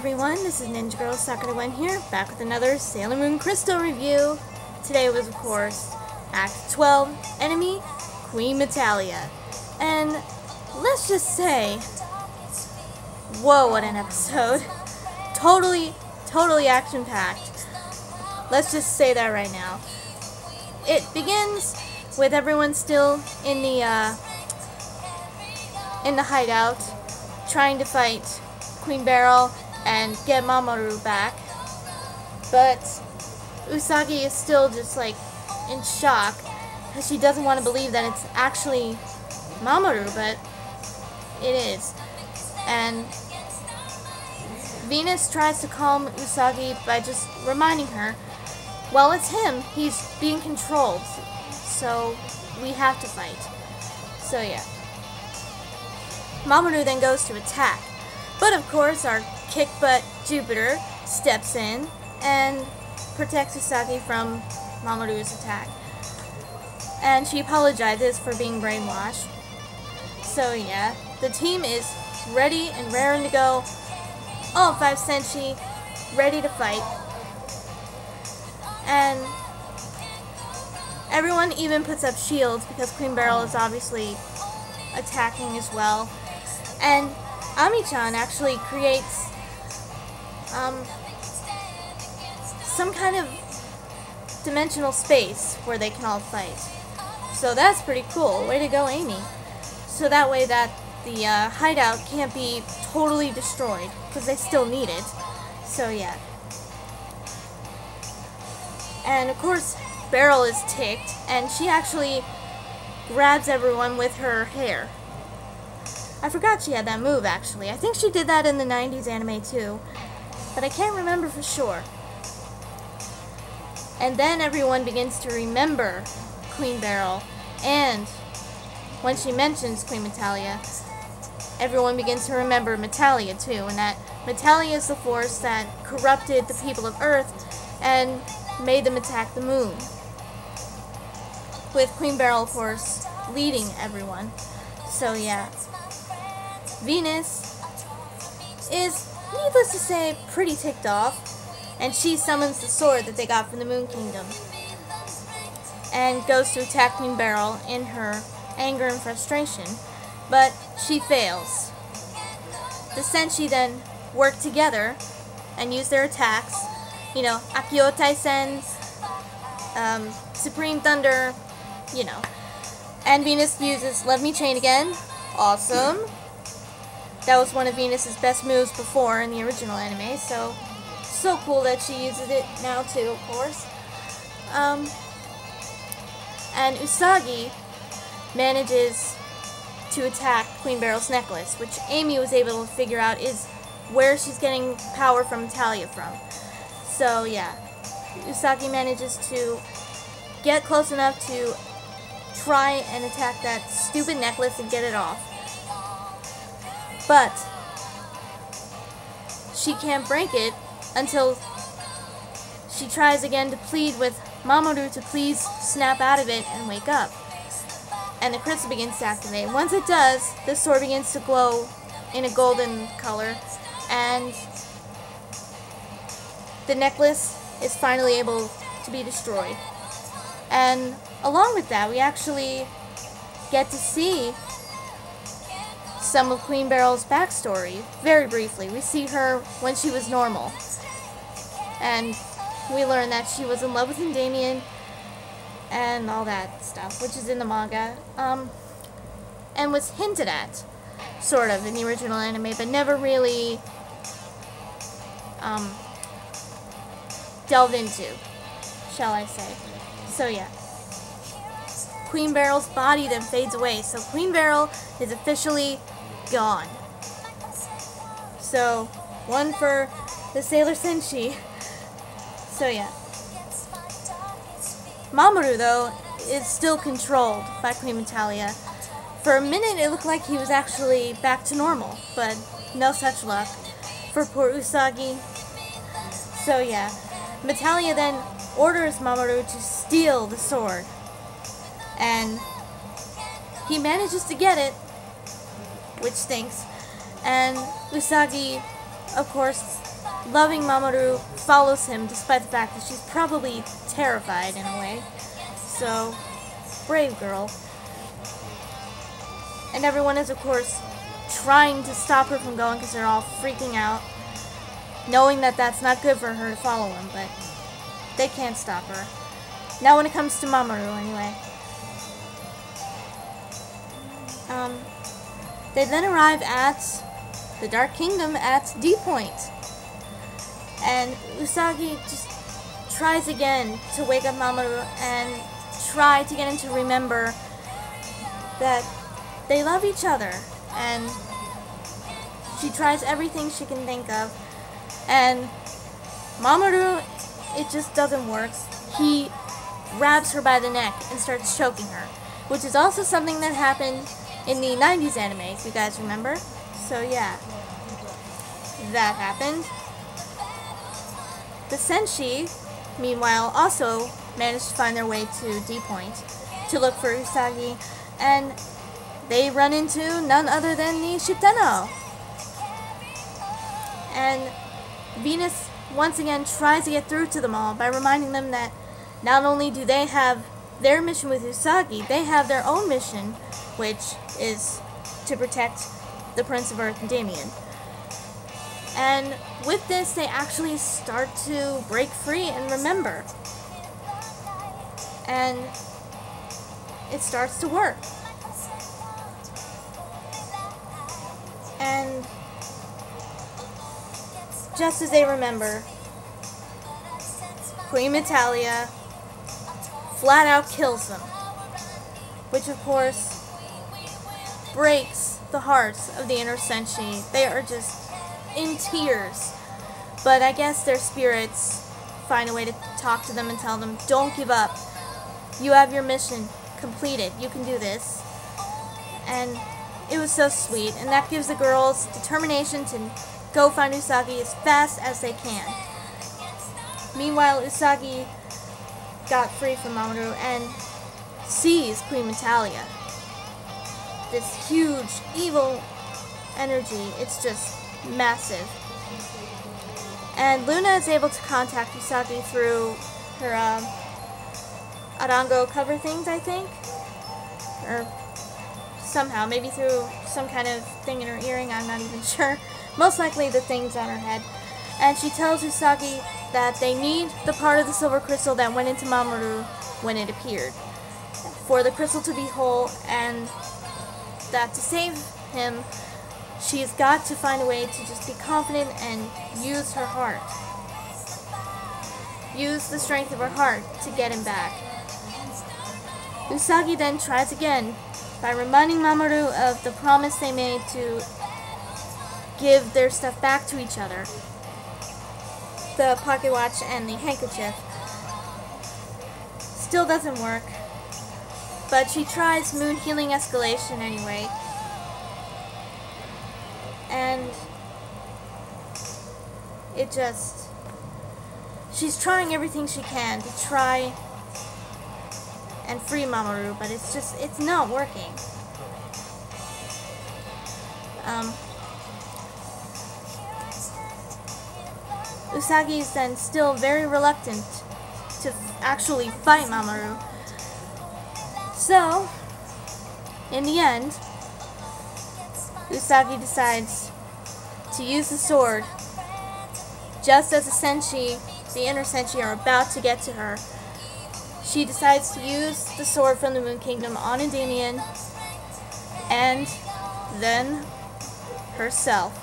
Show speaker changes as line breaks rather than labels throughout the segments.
everyone, this is Ninja Girl Sakura Wen here, back with another Sailor Moon Crystal review. Today was, of course, Act 12, Enemy, Queen Metalia. And let's just say, whoa, what an episode. Totally action-packed. Let's just say that right now. It begins with everyone still in the hideout, trying to fight Queen Beryl and get Mamoru back, but Usagi is still just like in shock because she doesn't want to believe that it's actually Mamoru, but it is. And Venus tries to calm Usagi by just reminding her, well, it's him, he's being controlled, so we have to fight. So yeah. Mamoru then goes to attack. But of course, our kick-butt Jupiter steps in and protects Usagi from Mamoru's attack. And she apologizes for being brainwashed. So yeah, the team is ready and raring to go. All 5 Senshi ready to fight. And everyone even puts up shields because Queen Beryl is obviously attacking as well. And Ami-chan actually creates some kind of dimensional space where they can all fight. So that's pretty cool. Way to go, Amy. So that way that the hideout can't be totally destroyed, because they still need it. So yeah. And of course, Beryl is ticked, and she actually grabs everyone with her hair. I forgot she had that move, actually. I think she did that in the 90s anime, too. But I can't remember for sure. And then everyone begins to remember Queen Beryl. And when she mentions Queen Metalia, everyone begins to remember Metalia, too. And that Metalia is the force that corrupted the people of Earth and made them attack the moon. With Queen Beryl, of course, leading everyone. So, yeah. Venus is, needless to say, pretty ticked off, and she summons the sword that they got from the Moon Kingdom and goes to attack Queen Beryl in her anger and frustration, but she fails. The Senshi then work together and use their attacks, you know, Akio Taisen, Supreme Thunder, you know, and Venus uses Let Me Chain again. Awesome. That was one of Venus's best moves before in the original anime, so cool that she uses it now too, of course. And Usagi manages to attack Queen Beryl's necklace, which Amy was able to figure out is where she's getting power from Metalia from. So yeah, Usagi manages to get close enough to try and attack that stupid necklace and get it off. But she can't break it until she tries again to plead with Mamoru to please snap out of it and wake up. And the crystal begins to activate. Once it does, the sword begins to glow in a golden color, and the necklace is finally able to be destroyed. And along with that, we actually get to see some of Queen Beryl's backstory, very briefly. We see her when she was normal. And we learn that she was in love with Damien and all that stuff, which is in the manga. And was hinted at, sort of, in the original anime, but never really delved into, shall I say. So yeah. Queen Beryl's body then fades away, so Queen Beryl is officially gone. So, one for the Sailor Senshi. So yeah. Mamoru, though, is still controlled by Queen Metalia. For a minute, it looked like he was actually back to normal, but no such luck for poor Usagi. So yeah. Metalia then orders Mamoru to steal the sword. And he manages to get it, which stinks. And Usagi, of course, loving Mamoru follows him despite the fact that she's probably terrified in a way. So, brave girl. And everyone is, of course, trying to stop her from going because they're all freaking out, knowing that that's not good for her to follow him, but they can't stop her. Now when it comes to Mamoru, anyway. They then arrive at the Dark Kingdom at D Point. And Usagi just tries again to wake up Mamoru and try to get him to remember that they love each other. And she tries everything she can think of. And Mamoru, it just doesn't work. He grabs her by the neck and starts choking her, which is also something that happened in the 90s anime, if you guys remember. So yeah, that happened. The Senshi, meanwhile, also managed to find their way to D Point to look for Usagi, and they run into none other than the Shiteno. And Venus once again tries to get through to them all by reminding them that not only do they have their mission with Usagi, they have their own mission, which is to protect the Prince of Earth, Damien. And with this, they actually start to break free and remember. And it starts to work. And just as they remember, Queen Metalia flat out kills them, which of course breaks the hearts of the inner Senshi. They are just in tears, but I guess their spirits find a way to talk to them and tell them, don't give up, you have your mission completed, you can do this. And it was so sweet, and that gives the girls determination to go find Usagi as fast as they can. Meanwhile, Usagi got free from Mamoru and sees Queen Metalia. This huge, evil energy, it's just massive. And Luna is able to contact Usagi through her Arango cover things, I think? Or somehow, maybe through some kind of thing in her earring, I'm not even sure. Most likely the things on her head. And she tells Usagi that they need the part of the silver crystal that went into Mamoru when it appeared, for the crystal to be whole, and that to save him, she's got to find a way to just be confident and use her heart. Use the strength of her heart to get him back. Usagi then tries again by reminding Mamoru of the promise they made to give their stuff back to each other. The pocket watch and the handkerchief. Still doesn't work, but she tries moon healing escalation anyway. And it just, she's trying everything she can to try and free Mamoru, but it's not working. Usagi is then still very reluctant to actually fight Mamoru. So, in the end, Usagi decides to use the sword just as the Senshi, the inner Senshi, are about to get to her. She decides to use the sword from the Moon Kingdom on Endymion and then herself.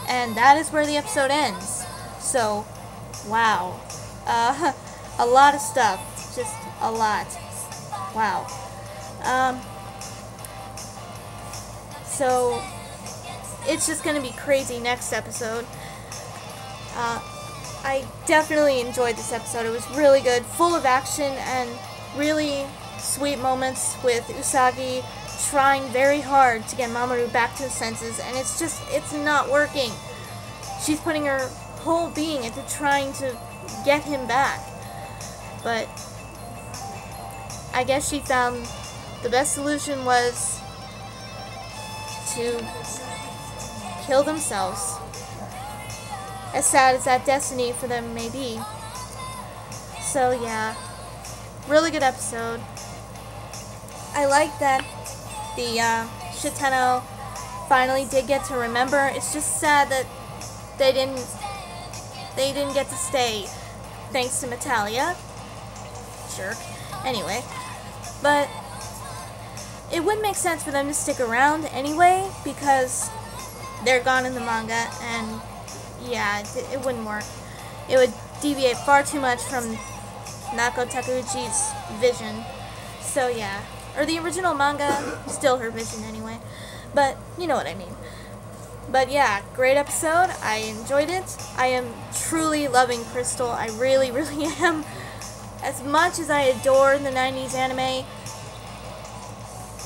And that is where the episode ends. So, wow. A lot of stuff. Just a lot. Wow. So, it's just going to be crazy next episode. I definitely enjoyed this episode. It was really good, full of action and really sweet moments with Usagi trying very hard to get Mamoru back to his senses, and it's not working. She's putting her whole being into trying to get him back. But I guess she found the best solution was to kill themselves. as sad as that destiny for them may be. So yeah, really good episode. I like that the Shitano finally did get to remember. It's just sad that they didn't get to stay, thanks to Metalia. Jerk. Anyway, but it wouldn't make sense for them to stick around anyway, because they're gone in the manga, and yeah, it wouldn't work. It would deviate far too much from Nako Takeuchi's vision. So yeah, or the original manga, still her vision anyway, but you know what I mean. But yeah, great episode. I enjoyed it. I am truly loving Crystal. I really, really am. As much as I adore the 90s anime,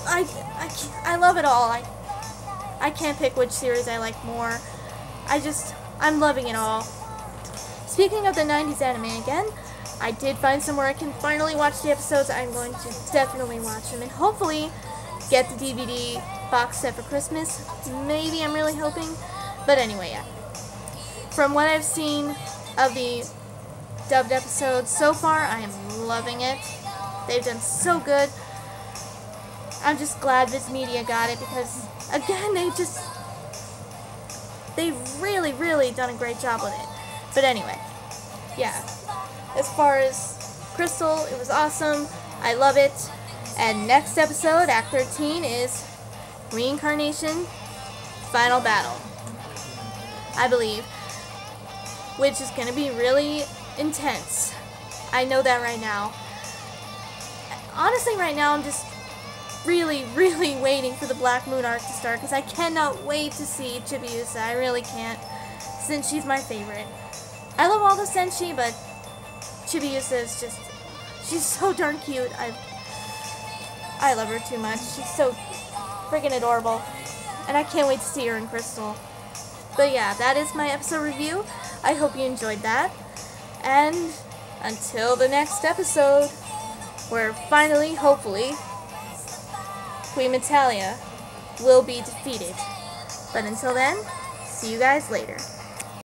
I love it all. I can't pick which series I like more. I'm loving it all. Speaking of the 90s anime again, I did find somewhere I can finally watch the episodes. I'm going to definitely watch them and hopefully get the DVD box set for Christmas. Maybe, I'm really hoping. But anyway, yeah. From what I've seen of the dubbed episodes so far, I am loving it. They've done so good. I'm just glad Viz Media got it because, again, they've really, really done a great job with it. But anyway, yeah. As far as Crystal, it was awesome. I love it. And next episode, Act 13, is Reincarnation Final Battle, I believe, which is going to be really intense. I know that right now. Honestly, right now, I'm just really, really waiting for the Black Moon arc to start because I cannot wait to see Chibiusa. I really can't, since she's my favorite. I love all the Senshi, but Chibiusa is just, she's so darn cute. I love her too much. She's so freaking adorable. And I can't wait to see her in Crystal. But yeah, that is my episode review. I hope you enjoyed that. And until the next episode, where finally, hopefully, Queen Metalia will be defeated. But until then, see you guys later.